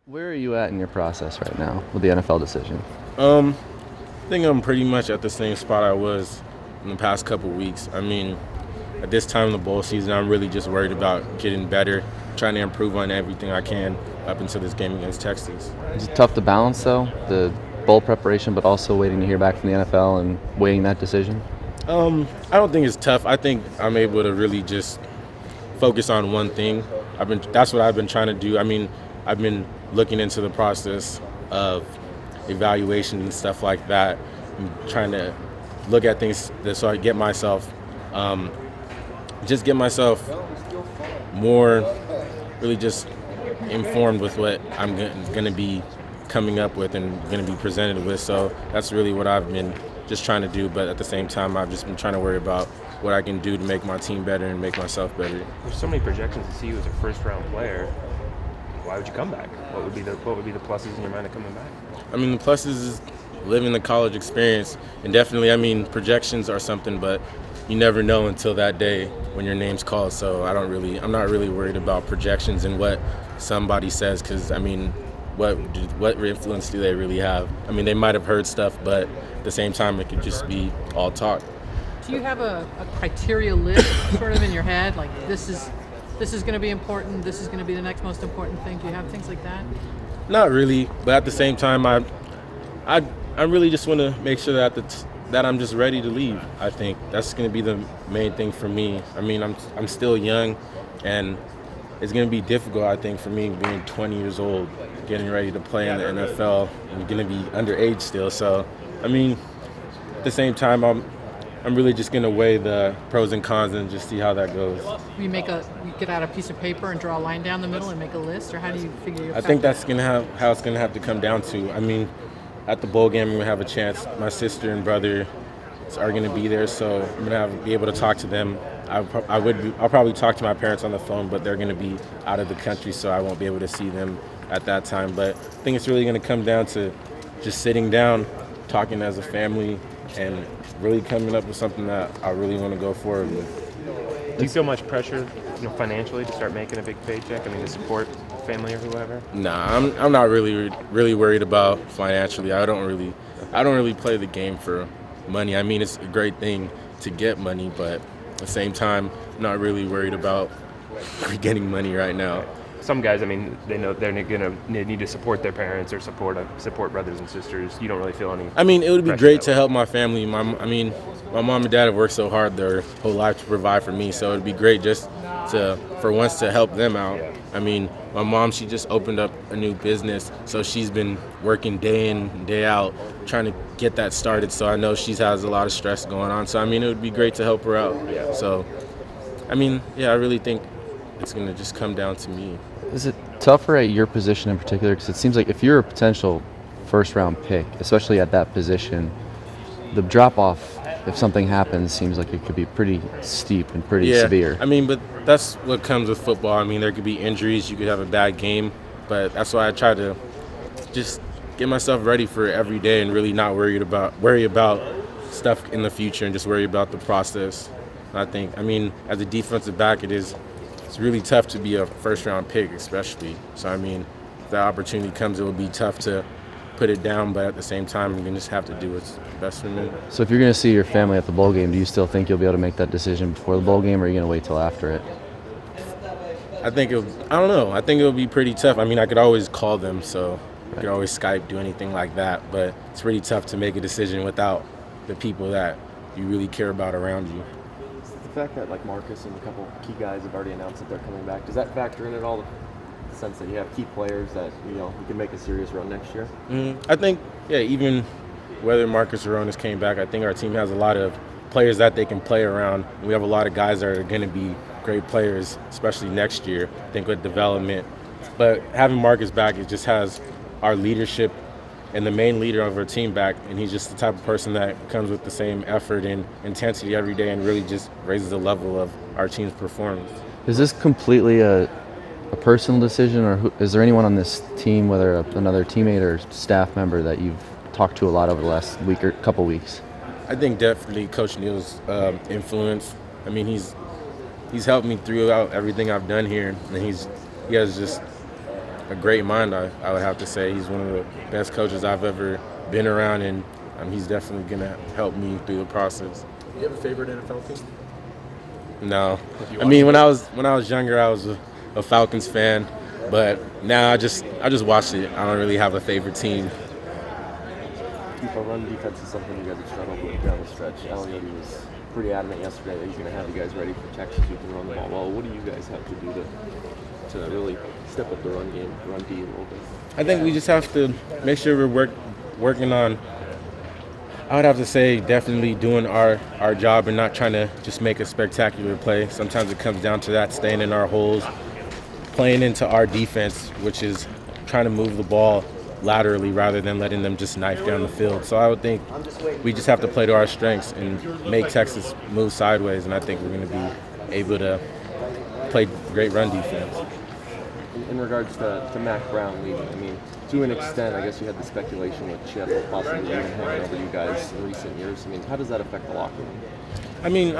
Where are you at in your process right now with the NFL decision? I think I'm pretty much at the same spot I was in the past couple weeks. I mean, at this time in the bowl season, I'm really just worried about getting better, trying to improve on everything I can up until this game against Texas. Is it tough to balance, though, the bowl preparation, but also waiting to hear back from the NFL and weighing that decision? I don't think it's tough. I think I'm able to really just focus on one thing. That's what I've been trying to do. I mean, I've been looking into the process of evaluation and stuff like that, and trying to look at things so I get myself, more really just informed with what I'm going to be coming up with and going to be presented with. So that's really what I've been just trying to do. But at the same time, I've just been trying to worry about what I can do to make my team better and make myself better. There's so many projections to see you as a first-round player. Why would you come back? What would be the pluses in your mind of coming back? I mean, the pluses is living the college experience, and definitely, I mean, projections are something, but you never know until that day when your name's called. So I'm not really worried about projections and what somebody says, because I mean, what influence do they really have? I mean, they might have heard stuff, but at the same time, it could just be all talk. Do you have a criteria list sort of in your head, like this is going to be important, this is going to be the next most important thing? Do you have things like that? Not really, but at the same time, I really just want to make sure that I'm just ready to leave. I think that's going to be the main thing for me. I mean, I'm still young, and it's going to be difficult, I think, for me being 20 years old, getting ready to play in the NFL, and going to be underage still. So, I mean, at the same time, I'm really just going to weigh the pros and cons and just see how that goes. You get out a piece of paper and draw a line down the middle and make a list, or how do you figure your I think that's how it's going to have to come down to. I mean, at the bowl game, I'm going to have a chance. My sister and brother are going to be there, so I'm going to be able to talk to them. I'll probably talk to my parents on the phone, but they're going to be out of the country, so I won't be able to see them at that time. But I think it's really going to come down to just sitting down, talking as a family, and really coming up with something that I really want to go forward with. Do you feel much pressure, financially, to start making a big paycheck? I mean, to support family or whoever? Nah, I'm not really worried about financially. I don't really play the game for money. I mean, it's a great thing to get money, but at the same time, I'm not really worried about getting money right now. Some guys, I mean, they know they need to support their parents or support brothers and sisters. You don't really feel any. I mean, it would be great to help my family. My mom and dad have worked so hard their whole life to provide for me, so it'd be great just for once to help them out. Yeah. I mean, my mom, she just opened up a new business, so she's been working day in and day out trying to get that started. So I know she has a lot of stress going on. So I mean, it would be great to help her out. Yeah. So, I mean, yeah, I really think it's gonna just come down to me. Is it tougher at your position in particular? Because it seems like if you're a potential first-round pick, especially at that position, the drop-off, if something happens, seems like it could be pretty steep and pretty severe. I mean, but that's what comes with football. I mean, there could be injuries. You could have a bad game. But that's why I try to just get myself ready for every day and really not worry about stuff in the future and just worry about the process. And I mean, as a defensive back, it's really tough to be a first-round pick, especially. So, I mean, if that opportunity comes, it will be tough to put it down, but at the same time, you're going to just have to do what's best for me. So if you're going to see your family at the bowl game, do you still think you'll be able to make that decision before the bowl game, or are you going to wait till after it? I don't know. I think it'll be pretty tough. I mean, I could always call them, so I could always Skype, do anything like that, but it's pretty tough to make a decision without the people that you really care about around you. The fact that Marcus and a couple of key guys have already announced that they're coming back, does that factor in at all? The sense that you have key players that you can make a serious run next year? I think, even whether Marcus or Ronas came back, I think our team has a lot of players that they can play around. We have a lot of guys that are going to be great players, especially next year, I think, with development. But having Marcus back, it just has our leadership and the main leader of our team back, and he's just the type of person that comes with the same effort and intensity every day and really just raises the level of our team's performance. Is this completely a personal decision, or is there anyone on this team, whether another teammate or staff member, that you've talked to a lot over the last week or couple weeks? I think definitely Coach Neal's influence. I mean, he's helped me throughout everything I've done here, and he has just a great mind, I would have to say. He's one of the best coaches I've ever been around, and he's definitely going to help me through the process. Do you have a favorite NFL team? No. I mean, when I was younger, I was a Falcons fan, but now I just watch it. I don't really have a favorite team. Ifo, run defense is something you guys have struggled with down the stretch. Alamo was pretty adamant yesterday that he's going to have you guys ready for Texas. You can run the ball well. What do you guys have to do to really step up the run game, run D a little bit? I think we just have to make sure we're working on, I would have to say, definitely doing our job and not trying to just make a spectacular play. Sometimes it comes down to that, staying in our holes, playing into our defense, which is trying to move the ball laterally rather than letting them just knife down the field. So I would think we just have to play to our strengths and make Texas move sideways, and I think we're going to be able to play great run defense. In regards to Mac Brown leaving, I mean, to an extent, I guess you had the speculation with Chip possibly even hanging over you guys in recent years. I mean, how does that affect the locker room? I mean,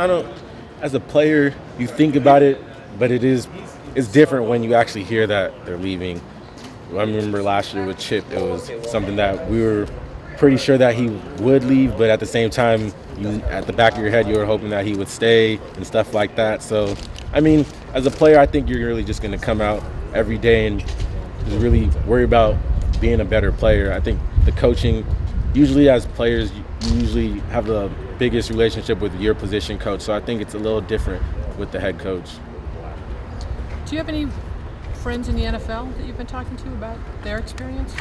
as a player, you think about it, but it's different when you actually hear that they're leaving. I remember last year with Chip, it was something that we were pretty sure that he would leave, but at the same time, at the back of your head, you were hoping that he would stay and stuff like that. So, I mean, as a player, I think you're really just going to come out every day and just really worry about being a better player. I think the coaching, usually as players, you usually have the biggest relationship with your position coach. So I think it's a little different with the head coach. Do you have any friends in the NFL that you've been talking to about their experience?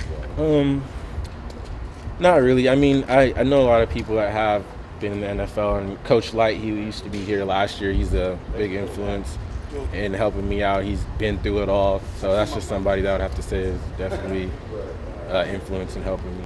Not really. I mean, I know a lot of people that have been in the NFL, and Coach Light, he used to be here last year. He's a big influence in helping me out. He's been through it all. So that's just somebody that I would have to say is definitely influence in helping me.